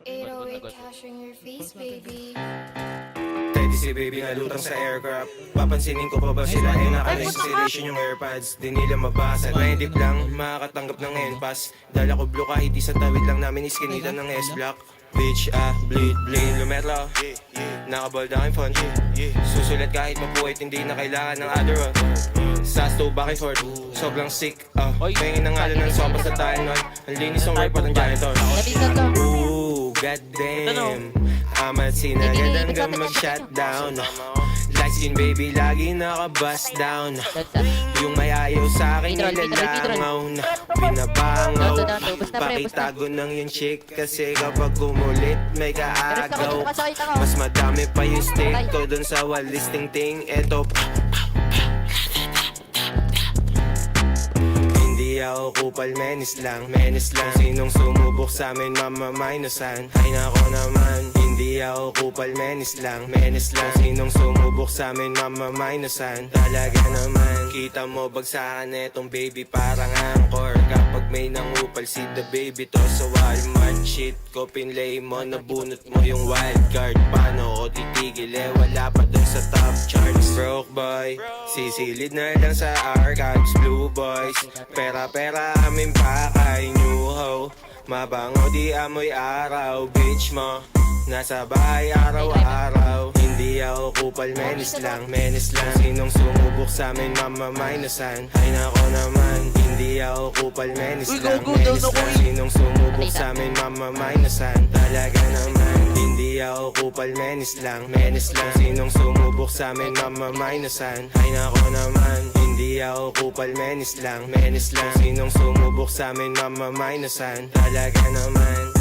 808 cash on your face, baby. Teddy si baby nalutang sa aircraft. Papansinin ko pa ba sila ay naka-registration yung airpods. Di nila mabasa, grindip lang, makakatanggap ng NPAS. Dala ko blue kahit isang tawid lang namin iskinita ng S-Block. Bitch, bleed, lumetro. Nakabald ang phone, susulat kahit mapuwit, hindi na kailangan ng Adderall. Sasto, back and forth, sobrang sick. Pahingin ng ngalan ng sopa sa tayo nun. Ang linis ng report ng janitor. Ooh, goddamn, amat sinagad hanggang mag-shutdown. Light skin baby, lagi naka-bust down. Yung may ayaw sa akin nilalangaw na binabangaw. Pakitago ng yung chick kasi kapag kumulit may kaagaw. Mas madami pa yung stick ko dun sa walis ting-ting. Eto, hindi ako kupal, menis lang. Sinong sumubok sa amin, mamamainusan. Ay nako naman, hindi ako kupal, menis lang. Sinong sumubok sa amin, mamamainusan. Talaga naman, kita mo bagsakan etong baby parang angkor. Kapag may nangupal si the baby to sa Walmart. Shit ko pinlay mo, nabunot mo yung wild card. Paano ko titigil wala pa dun sa top charts. Broke boy, sisilid na lang sa archives. Blue boys, pera amin pa kay new ho. Mabango di amoy araw. Bitch mo, nasa bahay araw-araw. Hindi ako kupal, menis lang. Sinong sumubok sa amin, mamamainusan. Ay nako naman, hindi ako kupal, menis lang. Sinong sumubok sa amin, mamamainusan. Talaga naman, hindi ako kupal, menis lang. Sinong sumubok sa amin, mamamainusan. Ay nako naman, hindi ako kupal, menis lang. Sinong sumubok sa amin, mamamainusan. Talaga naman.